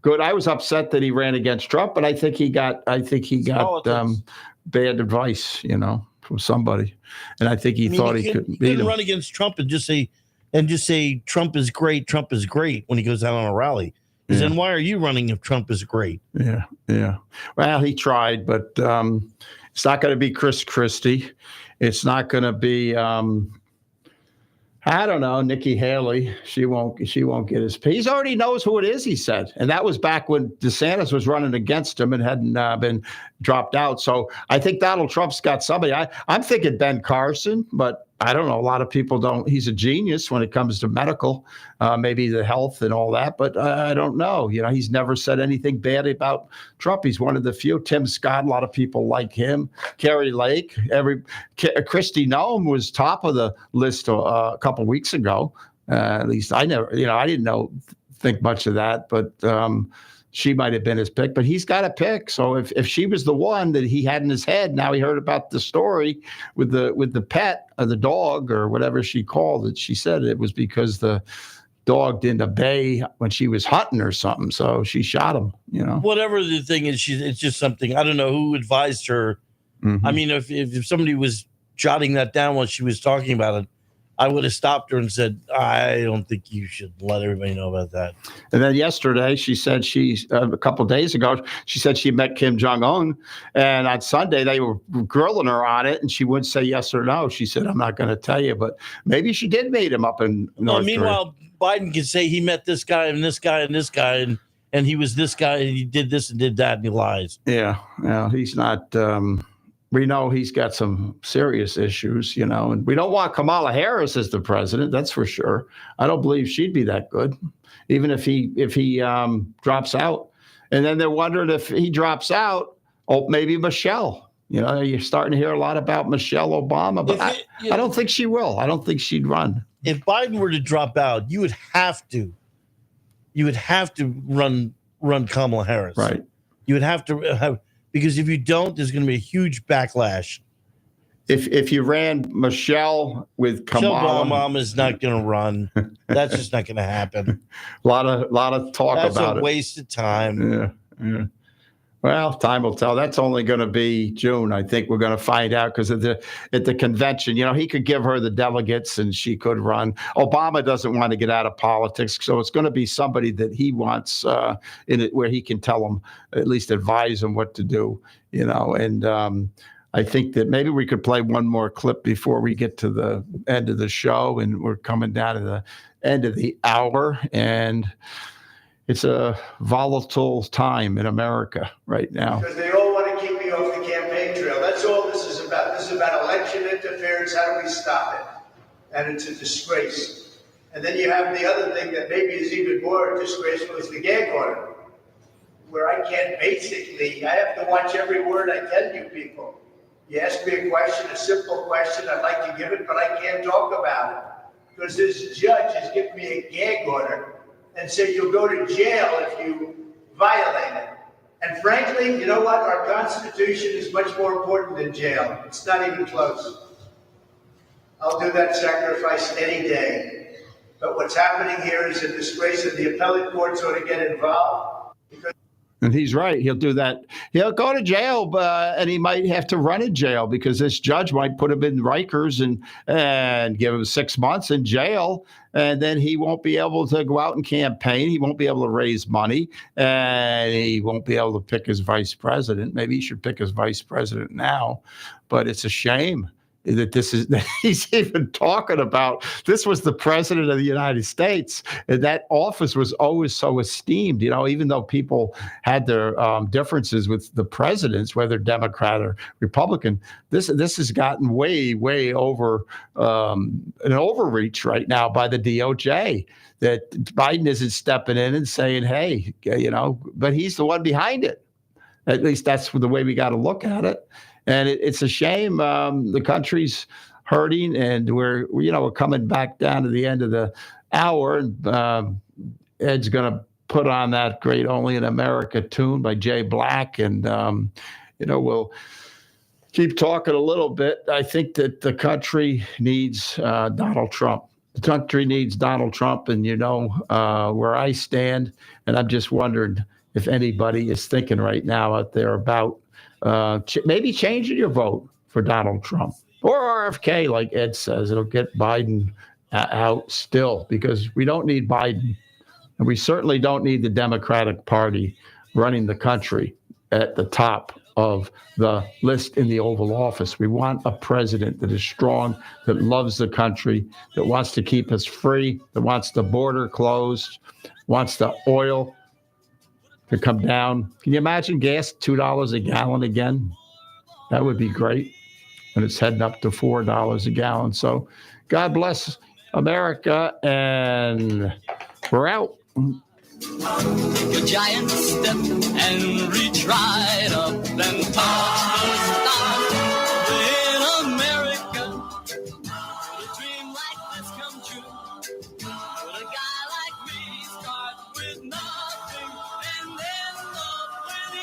good. I was upset that he ran against Trump, but I think he got bad advice, from somebody, and I think he thought he could beat him. Run against Trump and just say Trump is great. Trump is great when he goes out on a rally. Because then why are you running if Trump is great? Yeah. Well, he tried, but it's not going to be Chris Christie. It's not going to be I don't know, Nikki Haley. She won't get his piece. He already knows who it is, he said. And that was back when DeSantis was running against him and hadn't been dropped out. So I think Donald Trump's got somebody. I'm thinking Ben Carson, but I don't know. A lot of people don't. He's a genius when it comes to medical, maybe the health and all that. But I don't know. He's never said anything bad about Trump. He's one of the few. Tim Scott, a lot of people like him. Carrie Lake, Kristi Noem was top of the list a couple of weeks ago. At least I never. I didn't think much of that, but. She might have been his pick, but he's got a pick. So if she was the one that he had in his head, now he heard about the story with the pet or the dog or whatever she called it. She said it was because the dog didn't obey when she was hunting or something. So she shot him, Whatever the thing is, it's just something. I don't know who advised her. Mm-hmm. I mean, if somebody was jotting that down while she was talking about it, I would have stopped her and said, I don't think you should let everybody know about that. And then yesterday, she said a couple of days ago, she said she met Kim Jong-un. And on Sunday, they were grilling her on it. And she wouldn't say yes or no. She said, I'm not going to tell you. But maybe she did meet him up in North Korea. Meanwhile, Biden can say he met this guy and this guy and this guy. And he was this guy and he did this and did that. And he lies. Yeah. He's not... we know he's got some serious issues, and we don't want Kamala Harris as the president. That's for sure. I don't believe she'd be that good, even if he drops out. And then they're wondering if he drops out, maybe Michelle. You're starting to hear a lot about Michelle Obama, but I don't think she will. I don't think she'd run. If Biden were to drop out, you would have to run Kamala Harris. Right. You would have to have. Because if you don't, there's going to be a huge backlash. If you ran Michelle with Kamala, Obama's not going to run. That's just not going to happen. a lot of talk That's about it. That's a waste of time. Yeah. Well, time will tell. That's only going to be June. I think we're going to find out because at the convention, he could give her the delegates and she could run. Obama doesn't want to get out of politics, so it's going to be somebody that he wants in it where he can tell them, at least advise them what to do. And I think that maybe we could play one more clip before we get to the end of the show, and we're coming down to the end of the hour, and it's a volatile time in America right now. Because they all want to keep me off the campaign trail. That's all this is about. This is about election interference. How do we stop it? And it's a disgrace. And then you have the other thing that maybe is even more disgraceful is the gag order, where I have to watch every word I tell you people. You ask me a question, a simple question, I'd like to give it, but I can't talk about it. Because this judge has given me a gag order and said you'll go to jail if you violate it. And frankly, you know what? Our Constitution is much more important than jail. It's not even close. I'll do that sacrifice any day. But what's happening here is a disgrace, and the appellate courts ought to get involved. And he's right. He'll do that. He'll go to jail, and he might have to run in jail because this judge might put him in Rikers and give him 6 months in jail. And then he won't be able to go out and campaign. He won't be able to raise money, and he won't be able to pick his vice president. Maybe he should pick his vice president now, but it's a shame that he's even talking about. This was the president of the United States, and that office was always so esteemed, even though people had their differences with the presidents, whether Democrat or Republican. This has gotten way, way over an overreach right now by the DOJ, that Biden isn't stepping in and saying, hey, but he's the one behind it. At least that's the way we got to look at it. And it's a shame. The country's hurting, and we're coming back down to the end of the hour. And Ed's going to put on that great "Only in America" tune by Jay Black, and we'll keep talking a little bit. I think that the country needs Donald Trump. The country needs Donald Trump, and where I stand. And I'm just wondering if anybody is thinking right now out there about maybe changing your vote for Donald Trump or RFK, like Ed says. It'll get Biden out still, because we don't need Biden, and we certainly don't need the Democratic Party running the country at the top of the list in the Oval Office. We want a president that is strong, that loves the country, that wants to keep us free, that wants the border closed, wants the oil to come down. Can you imagine gas $2 a gallon again? That would be great. And it's heading up to $4 a gallon. So God bless America, and we're out. Take a giant step and reach right up and touch the stars. In America, would a dream like this come true? Would a guy like me start with nothing and end up with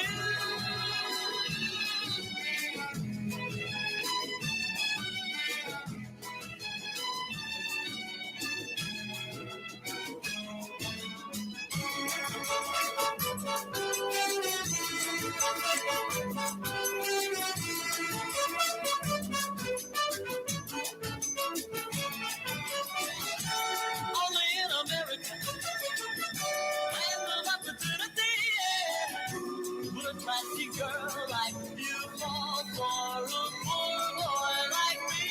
girl like you fall for a poor boy like me.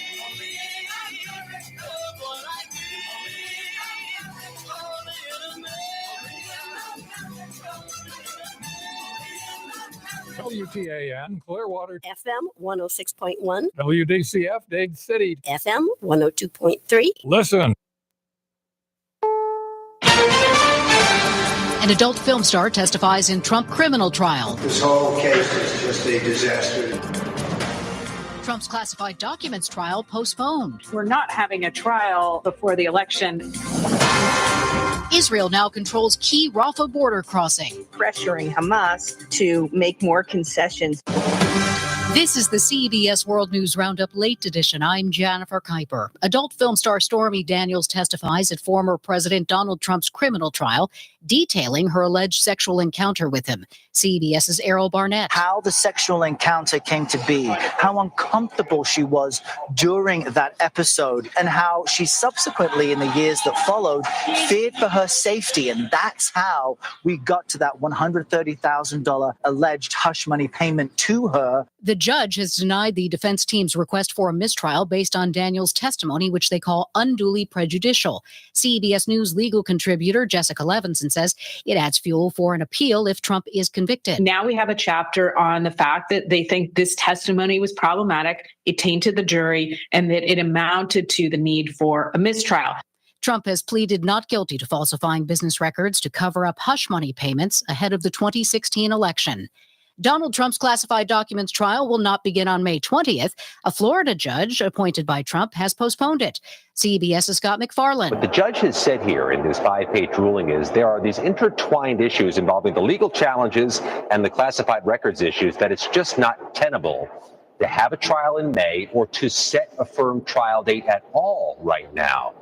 A boy like me. Only in America. WTAN, Clearwater. FM 106.1. WDCF, Dade City. FM 102.3. Listen. An adult film star testifies in Trump criminal trial. This whole case is just a disaster. Trump's classified documents trial postponed. We're not having a trial before the election. Israel now controls key Rafah border crossing. Pressuring Hamas to make more concessions. This is the CBS World News Roundup Late Edition. I'm Jennifer Kuiper. Adult film star Stormy Daniels testifies at former President Donald Trump's criminal trial. detailing her alleged sexual encounter with him. CBS's Errol Barnett. How the sexual encounter came to be, how uncomfortable she was during that episode, and how she subsequently, in the years that followed, feared for her safety. And that's how we got to that $130,000 alleged hush money payment to her. The judge has denied the defense team's request for a mistrial based on Daniel's testimony, which they call unduly prejudicial. CBS News legal contributor Jessica Levinson says it adds fuel for an appeal if Trump is convicted. Now we have a chapter on the fact that they think this testimony was problematic, it tainted the jury, and that it amounted to the need for a mistrial. Trump has pleaded not guilty to falsifying business records to cover up hush money payments ahead of the 2016 election. Donald Trump's classified documents trial will not begin on May 20th. A Florida judge appointed by Trump has postponed it. CBS's Scott McFarland. What the judge has said here in this 5-page ruling is there are these intertwined issues involving the legal challenges and the classified records issues that it's just not tenable to have a trial in May or to set a firm trial date at all right now,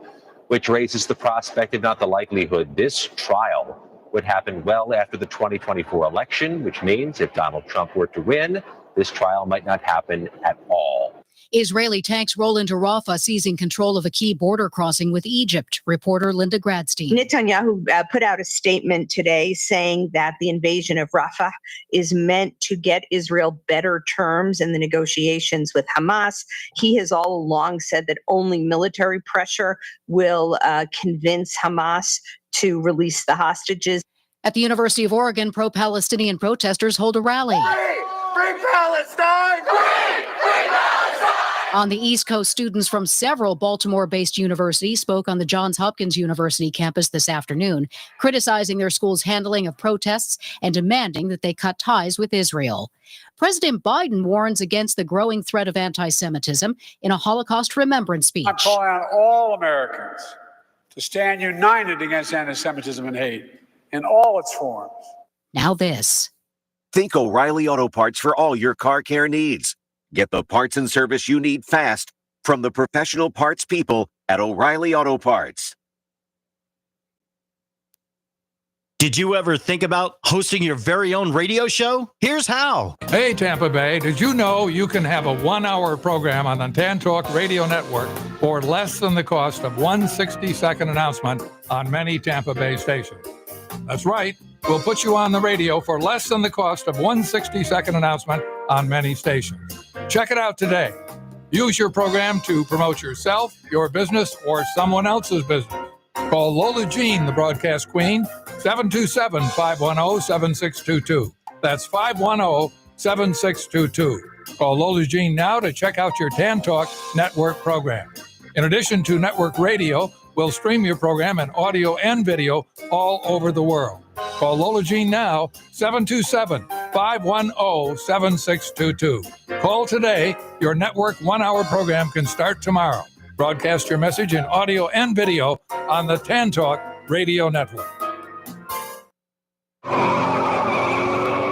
which raises the prospect, if not the likelihood, this trial would happen well after the 2024 election, which means if Donald Trump were to win, this trial might not happen at all. Israeli tanks roll into Rafah, seizing control of a key border crossing with Egypt. Reporter Linda Gradstein. Netanyahu put out a statement today saying that the invasion of Rafah is meant to get Israel better terms in the negotiations with Hamas. He has all along said that only military pressure will convince Hamas to release the hostages. At the University of Oregon, pro-Palestinian protesters hold a rally. Free Palestine! Free Palestine! On the East Coast, students from several Baltimore-based universities spoke on the Johns Hopkins University campus this afternoon, criticizing their school's handling of protests and demanding that they cut ties with Israel. President Biden warns against the growing threat of anti-Semitism in a Holocaust remembrance speech. I call on all Americans to stand united against anti-Semitism and hate in all its forms. Now this. Think O'Reilly Auto Parts for all your car care needs. Get the parts and service you need fast from the professional parts people at O'Reilly Auto Parts. Did you ever think about hosting your very own radio show? Here's how. Hey, Tampa Bay, did you know you can have a 1-hour program on the TAN Talk Radio Network for less than the cost of one 60-second announcement on many Tampa Bay stations? That's right. We'll put you on the radio for less than the cost of one 60-second announcement on many stations. Check it out today. Use your program to promote yourself, your business, or someone else's business. Call Lola Jean, the broadcast queen, 727-510-7622. That's 510-7622. Call Lola Jean now to check out your TAN Talk network program. In addition to network radio, we'll stream your program in audio and video all over the world. Call Lola Jean now, 727-510-7622. Call today. Your network 1-hour program can start tomorrow. Broadcast your message in audio and video on the TAN Talk Radio Network.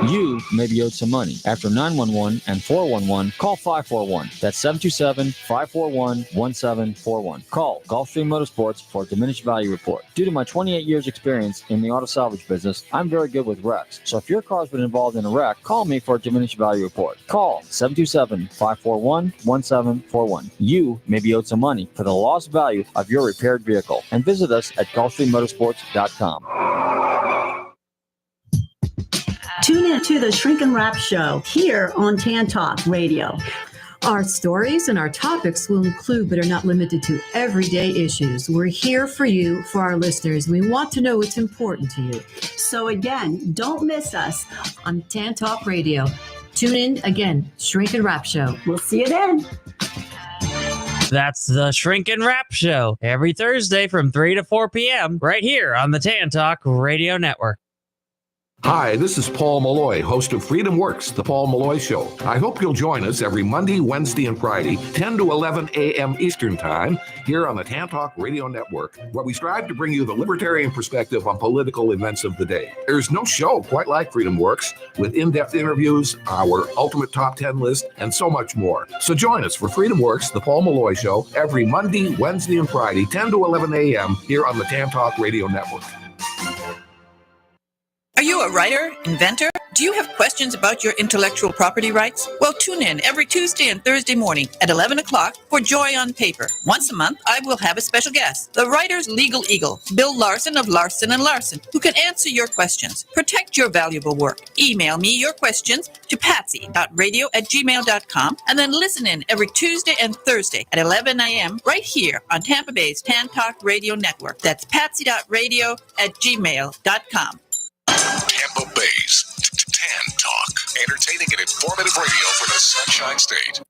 You may be owed some money. After 911 and 411, call 541. That's 727-541-1741. Call Gulfstream Motorsports for a diminished value report. Due to my 28 years experience in the auto salvage business, I'm very good with wrecks. So if your car's been involved in a wreck, call me for a diminished value report. Call 727-541-1741. You may be owed some money for the lost value of your repaired vehicle. And visit us at GulfstreamMotorsports.com. Tune in to the Shrink and Wrap Show here on TAN Talk Radio. Our stories and our topics will include, but are not limited to, everyday issues. We're here for you, for our listeners. We want to know what's important to you. So again, don't miss us on TAN Talk Radio. Tune in again, Shrink and Wrap Show. We'll see you then. That's the Shrink and Wrap Show every Thursday from 3 to 4 p.m. right here on the TAN Talk Radio Network. Hi, this is Paul Malloy, host of Freedom Works, The Paul Malloy Show. I hope you'll join us every Monday, Wednesday, and Friday, 10 to 11 a.m. Eastern Time, here on the TAN Talk Radio Network, where we strive to bring you the libertarian perspective on political events of the day. There's no show quite like Freedom Works, with in-depth interviews, our ultimate top 10 list, and so much more. So join us for Freedom Works, The Paul Malloy Show, every Monday, Wednesday, and Friday, 10 to 11 a.m. here on the TAN Talk Radio Network. A writer? Inventor? Do you have questions about your intellectual property rights? Well, tune in every Tuesday and Thursday morning at 11 o'clock for Joy on Paper. Once a month, I will have a special guest, the writer's legal eagle, Bill Larson of Larson & Larson, who can answer your questions. Protect your valuable work. Email me your questions to patsy.radio@gmail.com and then listen in every Tuesday and Thursday at 11 a.m. right here on Tampa Bay's Tan Talk Radio Network. That's patsy.radio@gmail.com. Tampa Bay's Tan Talk, entertaining and informative radio for the Sunshine State.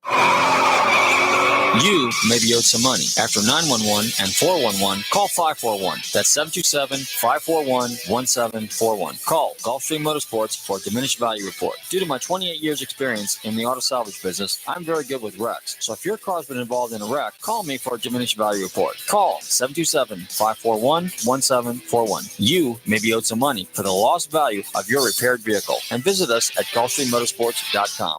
You may be owed some money. After 911 and 411, call 541. That's 727-541-1741. Call Gulfstream Motorsports for a diminished value report. Due to my 28 years experience in the auto salvage business, I'm very good with wrecks. So if your car's been involved in a wreck, call me for a diminished value report. Call 727-541-1741. You may be owed some money for the lost value of your repaired vehicle. And visit us at GulfstreamMotorsports.com.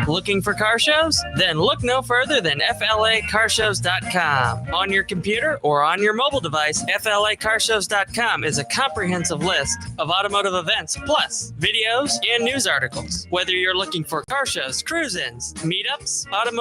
Looking for car shows? Then look no further than FLACarshows.com. On your computer or on your mobile device, FLACarshows.com is a comprehensive list of automotive events, plus videos and news articles. Whether you're looking for car shows, cruise-ins, meetups, automotive